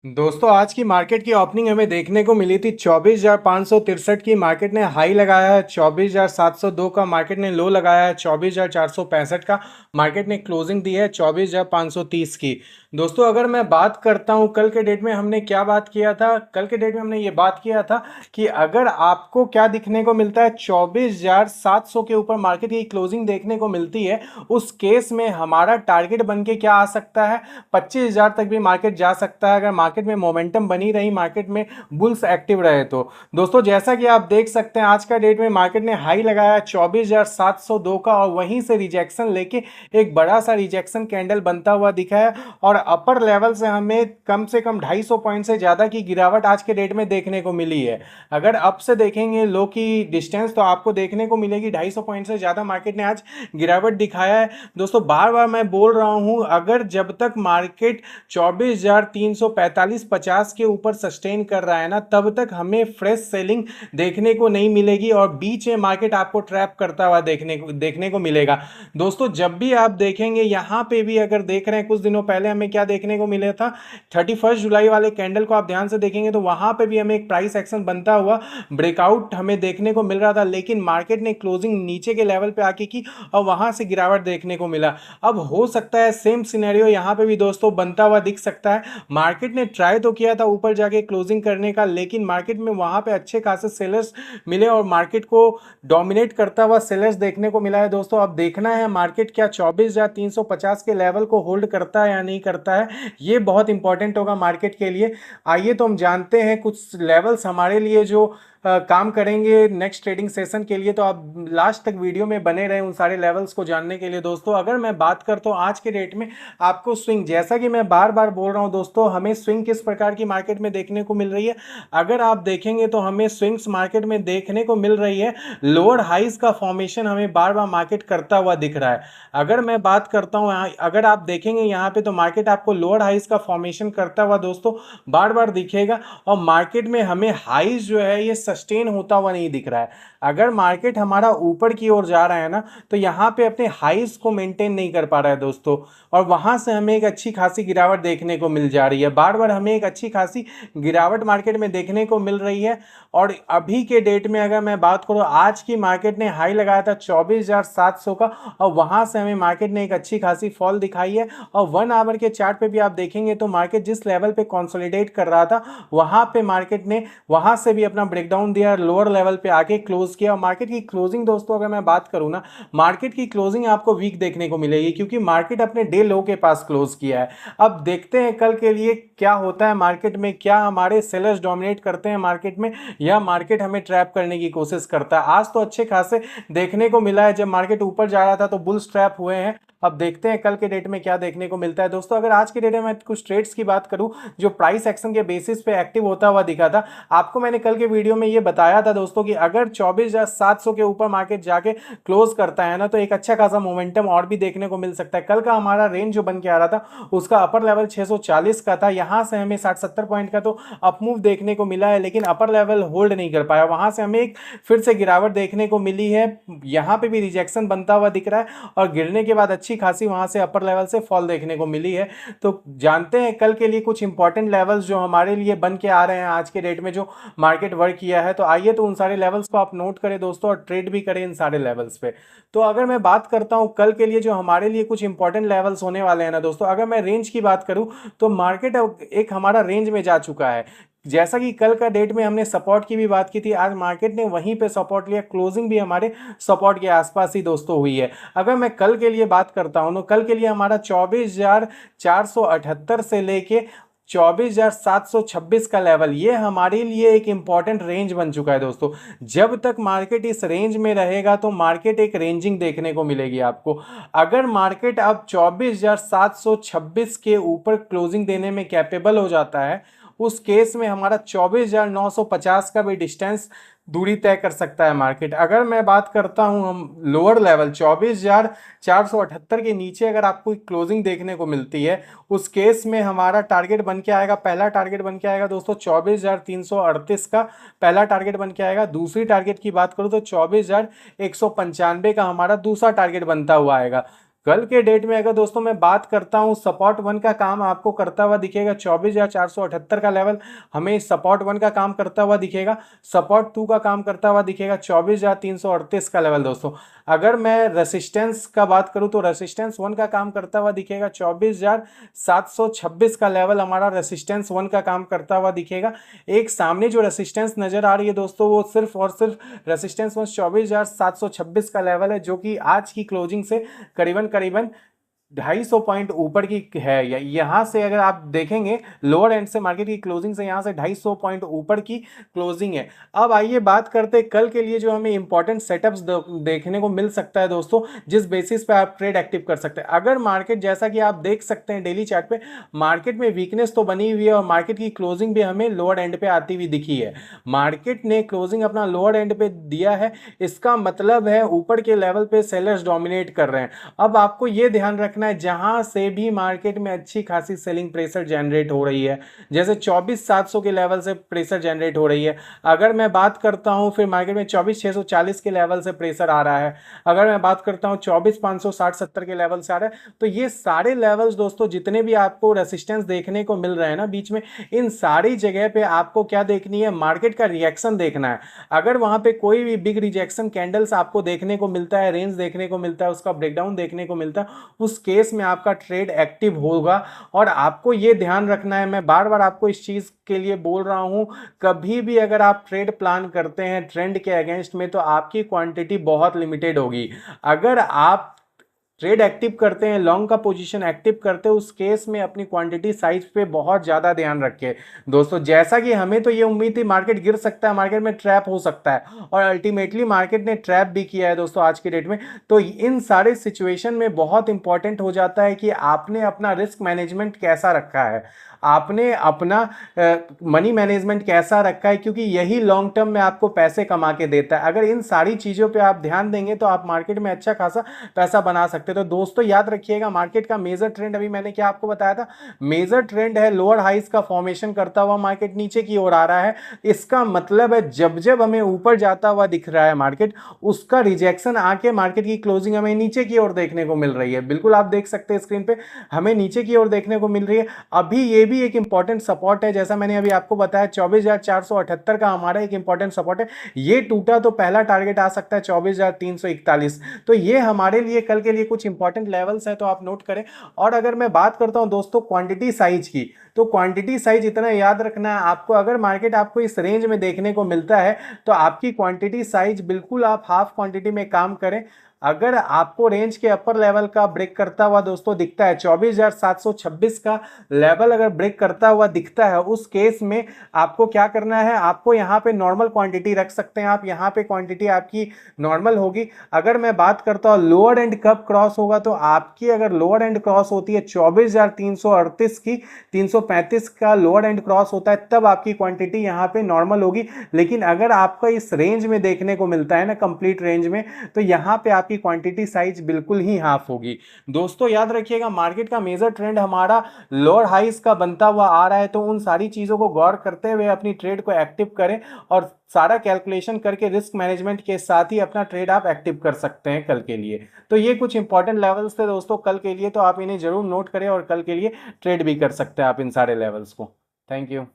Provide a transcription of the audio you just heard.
दोस्तों आज की मार्केट की ओपनिंग हमें देखने को मिली थी 24,563 की। मार्केट ने हाई लगाया है 24,702 का, मार्केट ने लो लगाया है 24,465 का। मार्केट ने क्लोजिंग दी है 24,530 की। दोस्तों अगर मैं बात करता हूं कल के डेट में हमने क्या बात किया था, कल के डेट में हमने ये बात किया था कि अगर आपको क्या दिखने को मिलता है 24,700 के ऊपर मार्केट की क्लोजिंग देखने को मिलती है, उस केस में हमारा टारगेट बन के क्या आ सकता है, 25,000 तक भी मार्केट जा सकता है अगर मार्केट में मोमेंटम बनी रही, मार्केट में बुल्स एक्टिव रहे तो। दोस्तों जैसा कि आप देख सकते हैं आज का डेट में मार्केट ने हाई लगाया 24,702 का और वहीं से रिजेक्शन लेके एक बड़ा सा रिजेक्शन कैंडल बनता हुआ दिखा है और अपर लेवल से कम 250 पॉइंट से ज्यादा की गिरावट आज के डेट में देखने को मिली है। अगर अप से देखेंगे लो की डिस्टेंस तो आपको देखने को मिलेगी 250 पॉइंट से ज्यादा मार्केट ने आज गिरावट दिखाया है। दोस्तों बार बार मैं बोल रहा हूं, अगर जब तक मार्केट 24,345-50 के ऊपर सस्टेन कर रहा है ना, तब तक हमें फ्रेश सेलिंग देखने को नहीं मिलेगी और बीच में मार्केट आपको ट्रैप करता हुआ देखने को मिलेगा। दोस्तों जब भी आप देखेंगे यहां पे भी, अगर देख रहे हैं कुछ दिनों पहले हमें क्या देखने को मिला था, 31 जुलाई वाले कैंडल को आप ध्यान से देखेंगे तो वहां पे भी हमें एक प्राइस एक्शन बनता हुआ ब्रेकआउट हमें देखने को मिल रहा था, लेकिन मार्केट ने क्लोजिंग नीचे के लेवल पे आके की और वहां से गिरावट देखने को मिला। अब हो सकता है सेम सिनेरियो यहां पे भी दोस्तों बनता हुआ दिख सकता है। मार्केट ने ट्राई तो किया था ऊपर जाके क्लोजिंग करने का, लेकिन मार्केट में वहां पे अच्छे खासे सेलर्स मिले और मार्केट को डोमिनेट करता हुआ सेलर्स देखने को मिला है। दोस्तों अब देखना है मार्केट क्या 24,350 के लेवल को होल्ड करता है या नहीं करता है, ये बहुत इंपॉर्टेंट होगा मार्केट के लिए। आइए तो हम जानते हैं कुछ लेवल्स हमारे लिए जो काम करेंगे नेक्स्ट ट्रेडिंग सेशन के लिए, तो आप लास्ट तक वीडियो में बने रहे उन सारे लेवल्स को जानने के लिए। दोस्तों अगर मैं बात करता हूँ आज के डेट में आपको स्विंग, जैसा कि मैं बार बार बोल रहा हूँ दोस्तों, हमें स्विंग किस प्रकार की मार्केट में देखने को मिल रही है, अगर आप देखेंगे तो हमें स्विंग्स मार्केट में देखने को मिल रही है, लोअर हाइज का फॉर्मेशन हमें बार बार मार्केट करता हुआ दिख रहा है। अगर मैं बात करता हूँ अगर आप देखेंगे यहाँ पे तो मार्केट आपको लोअर हाइज का फॉर्मेशन करता हुआ दोस्तों बार बार दिखेगा और मार्केट में हमें हाइज जो है ये सस्टेन होता हुआ नहीं दिख रहा है। अगर मार्केट हमारा ऊपर की ओर जा रहा है ना, तो यहाँ पे अपने हाइज को मेंटेन नहीं कर पा रहा है दोस्तों, और वहां से हमें एक अच्छी खासी गिरावट देखने को मिल जा रही है। बार बार हमें एक अच्छी खासी गिरावट मार्केट में देखने को मिल रही है। और अभी के डेट में अगर मैं बात करूं, आज की मार्केट ने हाई लगाया था 24,700 का और वहां से हमें मार्केट ने एक अच्छी खासी फॉल दिखाई है। और 1 आवर के चार्ट पे भी आप देखेंगे तो मार्केट जिस लेवल पे कंसोलिडेट कर रहा था वहां पे मार्केट ने वहां से भी अपना ब्रेकडाउन दिया, लोअर लेवल पे आके क्लोज किया। और मार्केट की क्लोजिंग दोस्तों अगर मैं बात करूं ना, मार्केट की क्लोजिंग आपको वीक देखने को मिलेगी क्योंकि मार्केट अपने डे लो के पास क्लोज किया है। अब देखते हैं कल के लिए क्या होता है मार्केट में, क्या हमारे सेलर्स डोमिनेट करते हैं मार्केट में या मार्केट हमें ट्रैप करने की कोशिश करता है। आज तो अच्छे खासे देखने को मिला है, जब मार्केट ऊपर जा रहा था तो बुल्स ट्रैप हुए हैं। अब देखते हैं कल के डेट में क्या देखने को मिलता है। दोस्तों अगर आज के डेट में मैं कुछ ट्रेड्स की बात करूं जो प्राइस एक्शन के बेसिस पे एक्टिव होता हुआ दिखा था, आपको मैंने कल के वीडियो में ये बताया था दोस्तों कि अगर 24,700 के ऊपर मार्केट जाके क्लोज करता है ना, तो एक अच्छा खासा मोमेंटम और भी देखने को मिल सकता है। कल का हमारा रेंज जो बन के आ रहा था उसका अपर लेवल 640 का था, यहां से हमें 60-70 पॉइंट का तो अपमूव देखने को मिला है, लेकिन अपर लेवल होल्ड नहीं कर पाया। वहां से हमें एक फिर से गिरावट देखने को मिली है, यहां पे भी रिजेक्शन बनता हुआ दिख रहा है और गिरने के बाद अच्छी खासी वहां से अपर लेवल से फॉल देखने को मिली है। तो जानते हैं कल के लिए कुछ इंपॉर्टेंट लेवल्स जो हमारे लिए बन के आ रहे हैं आज के डेट में जो मार्केट वर्क किया है। तो आइए तो उन सारे लेवल्स को आप नोट करें दोस्तों और ट्रेड भी करें इन सारे लेवल्स पे। तो अगर मैं बात करता हूं कल के लिए जो हमारे लिए कुछ इंपॉर्टेंट लेवल्स होने वाले हैं ना दोस्तों, अगर मैं रेंज की बात करूं तो मार्केट एक हमारा रेंज में जा चुका है। जैसा कि कल का डेट में हमने सपोर्ट की भी बात की थी, आज मार्केट ने वहीं पे सपोर्ट लिया, क्लोजिंग भी हमारे सपोर्ट के आसपास ही दोस्तों हुई है। अगर मैं कल के लिए बात करता हूं तो कल के लिए हमारा 24,478 से लेके 24,726 का लेवल, ये हमारे लिए एक इंपॉर्टेंट रेंज बन चुका है दोस्तों। जब तक मार्केट इस रेंज में रहेगा तो मार्केट एक रेंजिंग देखने को मिलेगी आपको। अगर मार्केट अब 24,726 के ऊपर क्लोजिंग देने में कैपेबल हो जाता है, उस केस में हमारा 24,950 का भी डिस्टेंस दूरी तय कर सकता है मार्केट। अगर मैं बात करता हूं हम लोअर लेवल 24,478 के नीचे अगर आपको क्लोजिंग देखने को मिलती है, उस केस में हमारा टारगेट बन के आएगा, पहला टारगेट बन के आएगा दोस्तों 24,338 का पहला टारगेट बन के आएगा। दूसरी टारगेट की बात करूं तो 24,195 का हमारा दूसरा टारगेट बनता हुआ आएगा। कल के डेट में अगर दोस्तों मैं बात करता हूं, सपोर्ट वन का काम आपको करता हुआ दिखेगा 24,478 का लेवल, हमें सपोर्ट वन का काम करता हुआ दिखेगा। सपोर्ट टू का काम करता हुआ दिखेगा 24,338 का लेवल दोस्तों। अगर मैं रेसिस्टेंस का बात करूं तो रेसिस्टेंस वन का काम करता हुआ दिखेगा 24,726 का लेवल, हमारा रेसिस्टेंस वन का काम करता हुआ दिखेगा। एक सामने जो रेसिस्टेंस नजर आ रही है दोस्तों, वो सिर्फ और सिर्फ रेसिस्टेंस वन 24,726 का लेवल है, जो कि आज की क्लोजिंग से करीबन करीबन 250 पॉइंट ऊपर की है। यहां से अगर आप देखेंगे लोअर एंड से मार्केट की क्लोजिंग से, यहां से 250 पॉइंट ऊपर की क्लोजिंग है। अब आइए बात करते हैं कल के लिए जो हमें इंपॉर्टेंट सेटअप्स देखने को मिल सकता है दोस्तों, जिस बेसिस पे आप ट्रेड एक्टिव कर सकते हैं। अगर मार्केट, जैसा कि आप देख सकते हैं डेली चार्ट पे, मार्केट में वीकनेस तो बनी हुई है और मार्केट की क्लोजिंग भी हमें लोअर एंड पे आती हुई दिखी है। मार्केट ने क्लोजिंग अपना लोअर एंड पे दिया है, इसका मतलब है ऊपर के लेवल पे सेलर्स डोमिनेट कर रहे हैं। अब आपको यह ध्यान रखना है, जहां से भी मार्केट में अच्छी खासी सेलिंग प्रेशर जनरेट हो रही है, जैसे 24,700 के लेवल से प्रेशर जनरेट हो रही है। अगर मैं बात करता हूं फिर मार्केट में 24,640 के लेवल से प्रेशर आ रहा है। अगर मैं बात करता हूं 24,560-70 के लेवल से आ रहा है। तो ये सारे लेवल्स दोस्तों, जितने भी आपको रेसिस्टेंस देखने को मिल रहे हैं ना बीच में, इन सारी जगह पे आपको क्या देखनी है, मार्केट का रिएक्शन देखना है। अगर वहां पे कोई भी बिग रिजेक्शन कैंडल्स आपको देखने को मिलता है, रेंज देखने को मिलता है, उसका ब्रेकडाउन देखने को मिलता है, उस केस में आपका ट्रेड एक्टिव होगा। और आपको यह ध्यान रखना है, मैं बार बार आपको इस चीज के लिए बोल रहा हूं, कभी भी अगर आप ट्रेड प्लान करते हैं ट्रेंड के अगेंस्ट में, तो आपकी क्वांटिटी बहुत लिमिटेड होगी। अगर आप ट्रेड एक्टिव करते हैं, लॉन्ग का पोजीशन एक्टिव करते हैं, उस केस में अपनी क्वांटिटी साइज पे बहुत ज़्यादा ध्यान रखें दोस्तों। जैसा कि हमें तो ये उम्मीद थी मार्केट गिर सकता है, मार्केट में ट्रैप हो सकता है, और अल्टीमेटली मार्केट ने ट्रैप भी किया है दोस्तों आज की डेट में। तो इन सारे सिचुएशन में बहुत इंपॉर्टेंट हो जाता है कि आपने अपना रिस्क मैनेजमेंट कैसा रखा है, आपने अपना मनी मैनेजमेंट कैसा रखा है, क्योंकि यही लॉन्ग टर्म में आपको पैसे कमा के देता है। अगर इन सारी चीज़ों पे आप ध्यान देंगे तो आप मार्केट में अच्छा खासा पैसा बना सकते हैं। तो दोस्तों याद रखिएगा, मार्केट का मेजर ट्रेंड, अभी मैंने क्या आपको बताया था, मेजर ट्रेंड है लोअर हाइस का फॉर्मेशन करता हुआ मार्केट नीचे की ओर आ रहा है। इसका मतलब है जब जब हमें ऊपर जाता हुआ दिख रहा है मार्केट, उसका रिजेक्शन आके मार्केट की क्लोजिंग हमें नीचे की ओर देखने को मिल रही है। बिल्कुल आप देख सकते हैं स्क्रीन पे, हमें नीचे की ओर देखने को मिल रही है। अभी ये भी एक इंपॉर्टेंट सपोर्ट है, जैसा मैंने अभी आपको बताया 24,478 का हमारा एक इंपॉर्टेंट सपोर्ट है। ये टूटा तो पहला टारगेट आ सकता है 24,341। तो ये हमारे लिए कल के लिए कुछ इंपॉर्टेंट लेवल्स है, तो आप नोट करें। और अगर मैं बात करता हूं दोस्तों क्वांटिटी साइज की, तो क्वांटिटी साइज इतना याद रखना है आपको, अगर मार्केट आपको इस रेंज में देखने को मिलता है तो आपकी क्वांटिटी साइज बिल्कुल आप हाफ क्वांटिटी में काम करें। अगर आपको रेंज के अपर लेवल का ब्रेक करता हुआ दोस्तों दिखता है, 24,726 का लेवल अगर ब्रेक करता हुआ दिखता है, उस केस में आपको क्या करना है, आपको यहाँ पे नॉर्मल क्वांटिटी रख सकते हैं आप, यहाँ पे क्वांटिटी आपकी नॉर्मल होगी। अगर मैं बात करता हूँ लोअर एंड कब क्रॉस होगा, तो आपकी अगर लोअर एंड क्रॉस होती है 24,338 की, 335 का लोअर एंड क्रॉस होता है, तब आपकी क्वांटिटी यहाँ पे नॉर्मल होगी। लेकिन अगर आपका इस रेंज में देखने को मिलता है ना, कंप्लीट रेंज में, तो यहाँ पे आपकी क्वांटिटी साइज बिल्कुल ही हाफ होगी। दोस्तों याद रखिएगा, मार्केट का मेजर ट्रेंड हमारा लोअर हाइस का बनता हुआ आ रहा है, तो उन सारी चीजों को गौर करते हुए अपनी ट्रेड को एक्टिव करें और सारा कैलकुलेशन करके रिस्क मैनेजमेंट के साथ ही अपना ट्रेड आप एक्टिव कर सकते हैं कल के लिए। तो ये कुछ इंपॉर्टेंट लेवल्स थे दोस्तों कल के लिए, तो आप इन्हें जरूर नोट करें और कल के लिए ट्रेड भी कर सकते हैं आप इन सारे लेवल्स को। Thank you.